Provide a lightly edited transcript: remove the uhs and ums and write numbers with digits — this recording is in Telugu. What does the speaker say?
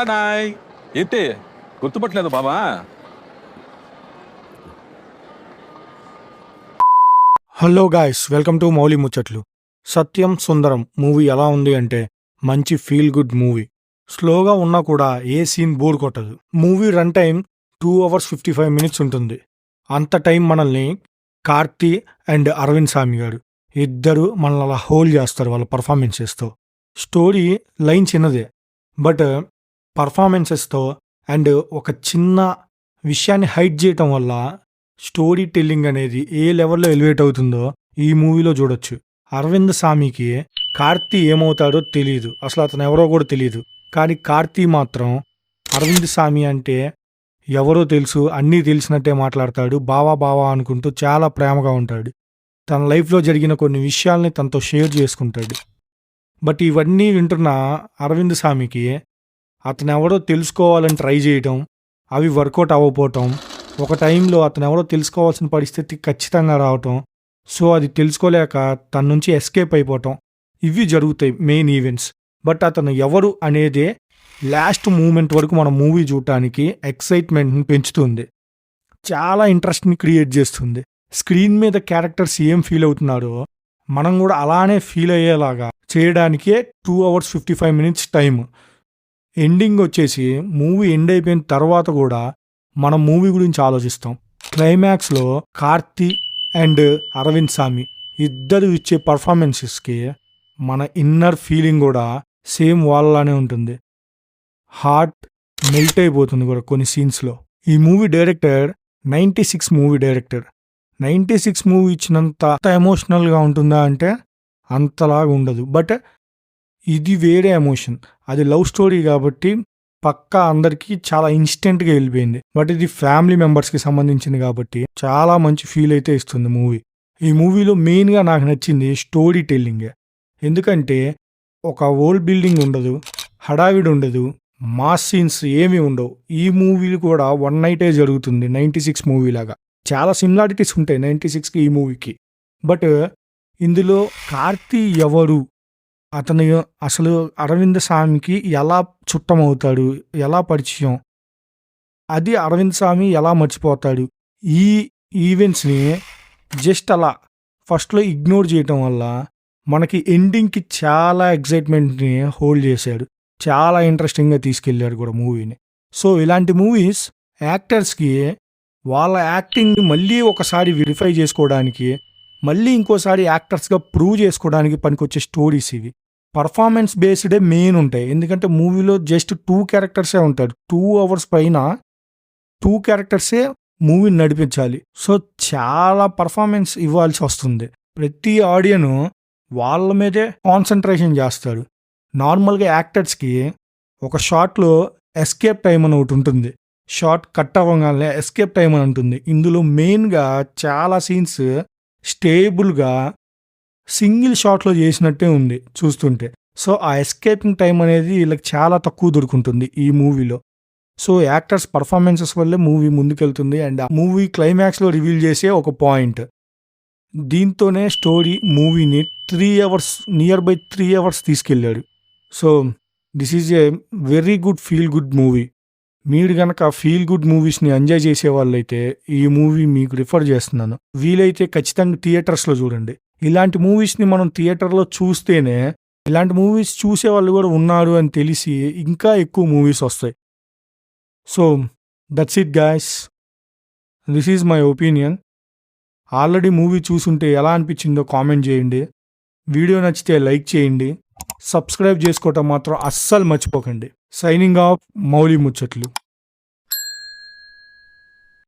నాయ్ ఏంటి గుర్తుపట్టలేదు బాబా. Hello guys, welcome to Mouli ముచ్చట్లు. సత్యం సుందరం మూవీ ఎలా ఉంది అంటే మంచి ఫీల్ గుడ్ మూవీ. స్లోగా ఉన్నా కూడా ఏ సీన్ బోర్ కొట్టదు. Movie run time 2 hours 55 minutes ఉంటుంది. అంత టైం మనల్ని కార్తీ అండ్ అరవింద్ సామి గారు ఇద్దరు మనల్ని అలా హోల్డ్ చేస్తారు వాళ్ళ పర్ఫార్మెన్సెస్తో. స్టోరీ లైన్ చిన్నదే, బట్ పర్ఫార్మెన్సెస్తో అండ్ ఒక చిన్న విషయాన్ని హైడ్ చేయటం వల్ల స్టోరీ టెల్లింగ్ అనేది ఏ లెవెల్లో ఎలివేట్ అవుతుందో ఈ మూవీలో చూడొచ్చు. అరవింద్ సామికి కార్తీ ఏమవుతాడో తెలియదు, అసలు అతను ఎవరో కూడా తెలియదు. కానీ కార్తీ మాత్రం అరవింద్ సామి అంటే ఎవరో తెలుసు, అన్నీ తెలిసినట్టే మాట్లాడతాడు, బావా బావా అనుకుంటూ చాలా ప్రేమగా ఉంటాడు. తన లైఫ్లో జరిగిన కొన్ని విషయాల్ని తనతో షేర్ చేసుకుంటాడు. బట్ ఇవన్నీ వింటున్న అరవింద్ సామికి అతను ఎవరో తెలుసుకోవాలని ట్రై చేయటం, అవి వర్కౌట్ అవ్వకపోవటం, ఒక టైంలో అతను ఎవరో తెలుసుకోవాల్సిన పరిస్థితి ఖచ్చితంగా రావటం, సో అది తెలుసుకోలేక తన నుంచి ఎస్కేప్ అయిపోవటం, ఇవి జరుగుతాయి మెయిన్ ఈవెంట్స్. బట్ అతను ఎవరు అనేదే లాస్ట్ మూమెంట్ వరకు మన మూవీ చూడటానికి ఎక్సైట్మెంట్ని పెంచుతుంది, చాలా ఇంట్రెస్ట్ని క్రియేట్ చేస్తుంది. స్క్రీన్ మీద క్యారెక్టర్స్ ఏం ఫీల్ అవుతున్నారో మనం కూడా అలానే ఫీల్ అయ్యేలాగా చేయడానికే 2 hours 55 minutes టైం. ఎండింగ్ వచ్చేసి మూవీ ఎండ్ అయిపోయిన తర్వాత కూడా మనం మూవీ గురించి ఆలోచిస్తాం. క్లైమాక్స్లో కార్తీ అండ్ అరవింద్ సామి ఇద్దరు ఇచ్చే పర్ఫార్మెన్సెస్కి మన ఇన్నర్ ఫీలింగ్ కూడా సేమ్ వాళ్ళలానే ఉంటుంది. హార్ట్ మెల్ట్ అయిపోతుంది కూడా కొన్ని సీన్స్లో. ఈ movie director 96 movie director. 96 movie ఇచ్చినంత ఎమోషనల్గా ఉంటుందా అంటే అంతలాగా ఉండదు. బట్ ఇది వేరే ఎమోషన్, అది లవ్ స్టోరీ కాబట్టి పక్కా అందరికీ చాలా ఇన్స్టెంట్గా వెళ్ళిపోయింది. బట్ ఇది ఫ్యామిలీ మెంబర్స్కి సంబంధించింది కాబట్టి చాలా మంచి ఫీల్ అయితే ఇస్తుంది మూవీ. ఈ మూవీలో మెయిన్గా నాకు నచ్చింది స్టోరీ టెల్లింగే. ఎందుకంటే ఒక ఓల్డ్ బిల్డింగ్ ఉండదు, హడావిడి ఉండదు, మాస్ సీన్స్ ఏమీ ఉండవు. ఈ మూవీలు కూడా 1 night జరుగుతుంది 96 మూవీ లాగా. చాలా సిమిలారిటీస్ ఉంటాయి 96కి ఈ మూవీకి. బట్ ఇందులో కార్తీ ఎవరు, అతను అసలు అరవింద్ సామికి ఎలా చుట్టమవుతాడు, ఎలా పరిచయం, అది అరవింద్ సామి ఎలా మర్చిపోతాడు, ఈ ఈవెంట్స్ని జస్ట్ అలా ఫస్ట్లో ఇగ్నోర్ చేయటం వల్ల మనకి ఎండింగ్కి చాలా ఎగ్జైట్మెంట్ని హోల్డ్ చేశాడు, చాలా ఇంట్రెస్టింగ్గా తీసుకెళ్ళాడు కూడా మూవీని. సో ఇలాంటి మూవీస్ యాక్టర్స్కి వాళ్ళ యాక్టింగ్ మళ్ళీ ఒకసారి వెరిఫై చేసుకోవడానికి, మళ్ళీ ఇంకోసారి యాక్టర్స్గా ప్రూవ్ చేసుకోవడానికి పనికొచ్చే స్టోరీస్ ఇవి. పర్ఫార్మెన్స్ బేస్డే మెయిన్ ఉంటాయి, ఎందుకంటే మూవీలో జస్ట్ 2 charactersే ఉంటారు. 2 hours పైన 2 charactersే మూవీని నడిపించాలి. సో చాలా పర్ఫార్మెన్స్ ఇవ్వాల్సి వస్తుంది. ప్రతి ఆడియను వాళ్ళ మీదే కాన్సన్ట్రేషన్ చేస్తాడు. నార్మల్గా యాక్టర్స్కి ఒక షాట్లో ఎస్కేప్ టైం అని ఒకటి ఉంటుంది, షార్ట్ కట్ అవ్వగానే ఎస్కేప్ టైం అని ఉంటుంది. ఇందులో మెయిన్గా చాలా సీన్స్ స్టేబుల్గా సింగిల్ షాట్లో చేసినట్టే ఉంది చూస్తుంటే. సో ఆ ఎస్కేపింగ్ టైం అనేది వీళ్ళకి చాలా తక్కువ దొరుకుంటుంది ఈ మూవీలో. సో యాక్టర్స్ పర్ఫార్మెన్సెస్ వల్లే మూవీ ముందుకెళ్తుంది. అండ్ ఆ మూవీ క్లైమాక్స్లో రివీల్ చేసే ఒక పాయింట్, దీంతోనే స్టోరీ మూవీని 3 hours, నియర్ బై 3 hours తీసుకెళ్ళాడు. So this is a very good feel good movie. మీరు కనుక ఫీల్ గుడ్ మూవీస్ని ఎంజాయ్ చేసే వాళ్ళైతే ఈ మూవీ మీకు రిఫర్ చేస్తున్నాను. వీలైతే ఖచ్చితంగా థియేటర్స్లో చూడండి. ఇలాంటి మూవీస్ని మనం థియేటర్లో చూస్తేనే ఇలాంటి మూవీస్ చూసే వాళ్ళు కూడా ఉన్నారు అని తెలిసి ఇంకా ఎక్కువ మూవీస్ వస్తాయి. So that's it guys, this is my opinion. Already movie చూసుంటే ఎలా అనిపించిందో కామెంట్ చేయండి. వీడియో నచ్చితే లైక్ చేయండి, సబ్స్క్రైబ్ చేసుకోవటం మాత్రం అస్సలు మర్చిపోకండి. సైనింగ్ ఆఫ్ మౌలి ముచ్చట్లు.